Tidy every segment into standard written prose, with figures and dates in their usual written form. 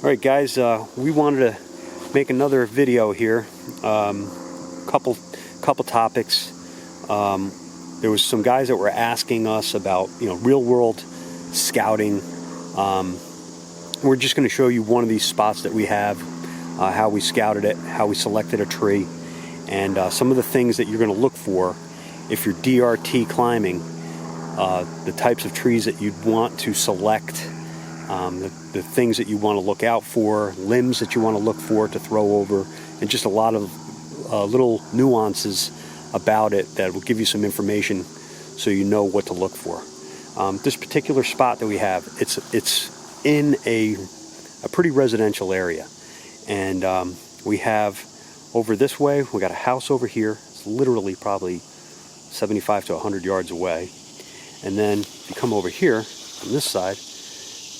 Alright guys, we wanted to make another video here. Couple topics. There was some guys that were asking us about, real world scouting. We're just going to show you one of these spots that we have, how we scouted it, how we selected a tree, and some of the things that you're going to look for if you're DRT climbing, the types of trees that you'd want to select, the things that you want to look out for, limbs that you want to look for to throw over, and just a lot of little nuances about it that will give you some information so you know what to look for. This particular spot that we have, it's in a pretty residential area, and we have over this way, we got a house over here. It's literally probably 75 to 100 yards away, and then if you come over here on this side,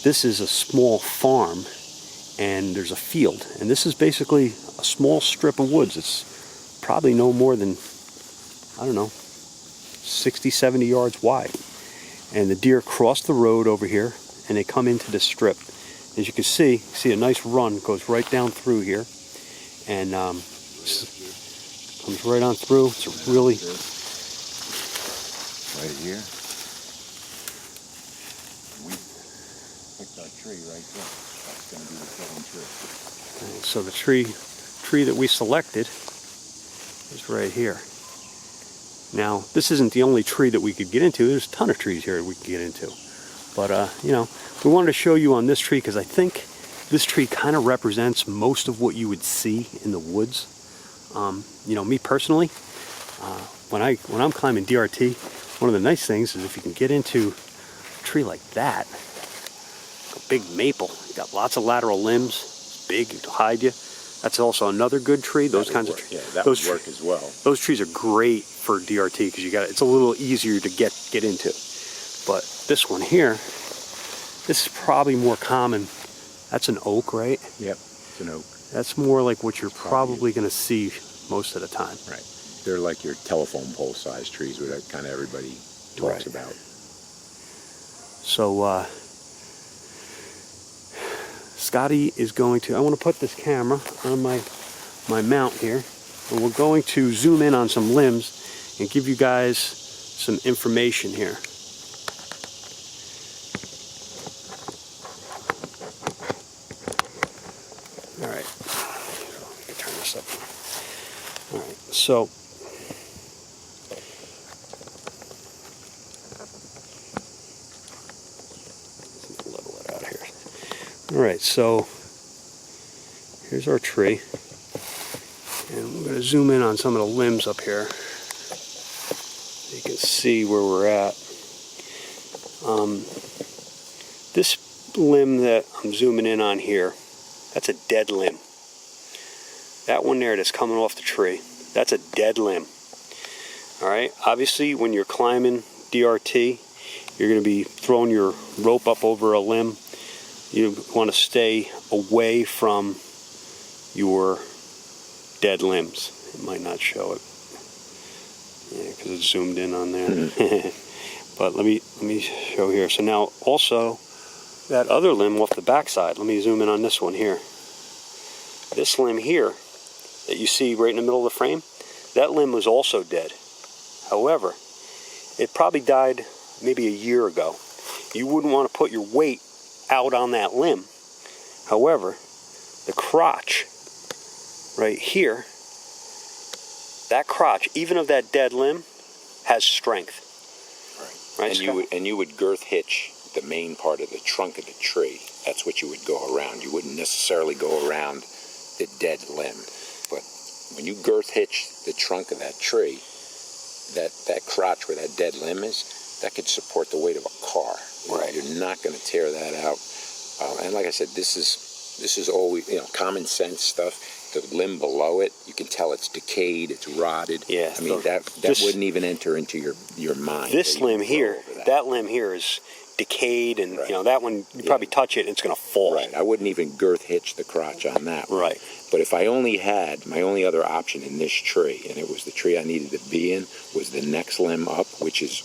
this is a small farm and there's a field, and this is basically a small strip of woods. It's probably no more than, I don't know, 60-70 yards wide, and the deer cross the road over here and they come into this strip. As you can see a nice run goes right down through here, and comes right on through. It's a really right here. We picked our tree right there. That's going to be the second tree. So the tree that we selected is right here. Now, this isn't the only tree that we could get into. There's a ton of trees here we could get into. But, we wanted to show you on this tree because I think this tree kind of represents most of what you would see in the woods. Me personally, when I'm climbing DRT, one of the nice things is if you can get into a tree like that, a big maple, you got lots of lateral limbs, it's big, it'll hide you. That's also another good tree. Those kinds of trees. Yeah, that would work as well. Those trees are great for DRT because it's a little easier to get into. But this one here, this is probably more common. That's an oak, right? Yep, it's an oak. That's more like what you're probably going to see most of the time. Right. They're like your telephone pole size trees, where kind of everybody talks about. So Scotty is going to, I want to put this camera on my mount here, and we're going to zoom in on some limbs and give you guys some information here. All right, let me turn this up. All right, so level it out here. All right, so here's our tree, and we're going to zoom in on some of the limbs up here. You can see where we're at. This limb that I'm zooming in on here, that's a dead limb. That one there that's coming off the tree, that's a dead limb. All right, obviously when you're climbing DRT, you're going to be throwing your rope up over a limb. You want to stay away from your dead limbs. It might not show it, yeah, because it's zoomed in on there. But let me show here. So now also that other limb off the backside. Let me zoom in on this one here. This limb here that you see right in the middle of the frame, that limb was also dead. However, it probably died maybe a year ago. You wouldn't want to put your weight out on that limb. However, the crotch right here, that crotch, even of that dead limb, has strength. Right, and you would girth hitch the main part of the trunk of the tree. That's what you would go around. You wouldn't necessarily go around the dead limb. But when you girth hitch the trunk of that tree, that crotch where that dead limb is, that could support the weight of a car. Right. You're not going to tear that out. And like I said, this is always common sense stuff. The limb below it, you can tell it's decayed, it's rotted. Yeah. I mean, that wouldn't even enter into your mind. This limb here, that limb here is decayed, and that one, you probably touch it and it's going to fall. Right. I wouldn't even girth hitch the crotch on that one. Right. But if I only had, my only other option in this tree, and it was the tree I needed to be in, was the next limb up, which is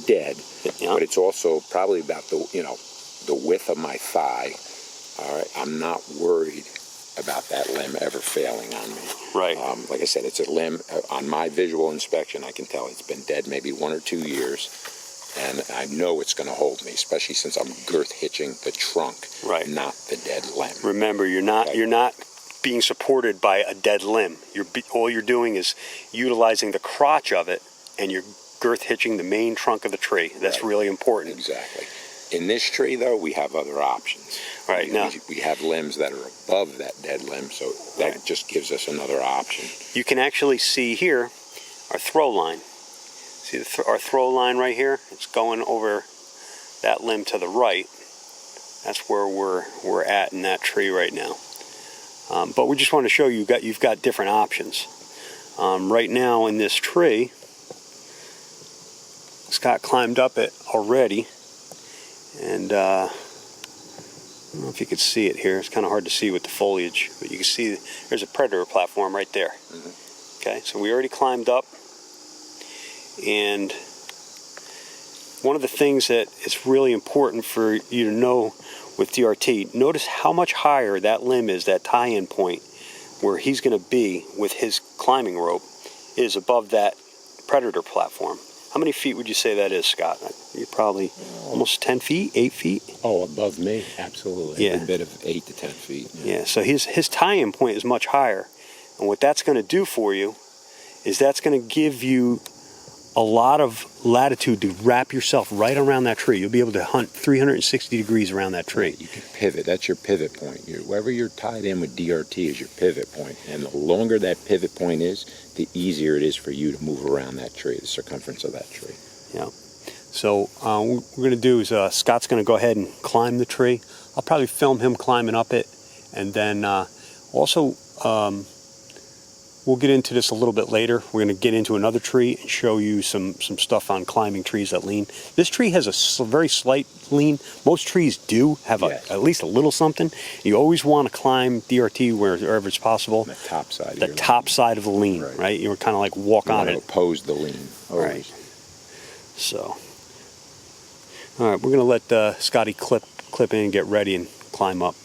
dead, but it's also probably about the width of my thigh. All right, I'm not worried about that limb ever failing on me. Right. Like I said, it's a limb, on my visual inspection, I can tell it's been dead maybe 1 or 2 years, and I know it's going to hold me, especially since I'm girth hitching the trunk, Right. not the dead limb. Remember, you're not being supported by a dead limb. All you're doing is utilizing the crotch of it, and you're girth hitching the main trunk of the tree. That's Right. really important. Exactly. In this tree, though, we have other options. Right. Now, We have limbs that are above that dead limb, so that Right. just gives us another option. you can actually see here our throw line. See our throw line right here? It's going over that limb to the right. That's where we're at in that tree right now. But we just want to show you you've got different options. Right now in this tree, Scott climbed up it already, and I don't know if you could see it here. It's kind of hard to see with the foliage, but you can see there's a predator platform right there. Mm-hmm. Okay, so we already climbed up, and one of the things that is really important for you to know with DRT, notice how much higher that limb is, that tie-in point where he's going to be with his climbing rope is above that predator platform. How many feet would you say that is, Scott? You're probably almost 10 feet, 8 feet? Oh, above me, absolutely. Yeah. Every bit of 8 to 10 feet. Yeah, so his tie-in point is much higher. And what that's going to do for you is that's going to give you a lot of latitude to wrap yourself right around that tree. You'll be able to hunt 360 degrees around that tree. You can pivot. That's your pivot point. Wherever you're tied in with DRT is your pivot point. And the longer that pivot point is, the easier it is for you to move around that tree, the circumference of that tree. Yeah. So what we're going to do is Scott's going to go ahead and climb the tree. I'll probably film him climbing up it. And then also we'll get into this a little bit later. We're going to get into another tree and show you some stuff on climbing trees that lean. This tree has a very slight lean. Most trees do have at least a little something. You always want to climb DRT wherever it's possible. On the top side of The your top lean. side of the lean, right? You're kind of like walk You on want to it. oppose the lean. Always. Right. So, all right, we're going to let Scotty clip in and get ready and climb up.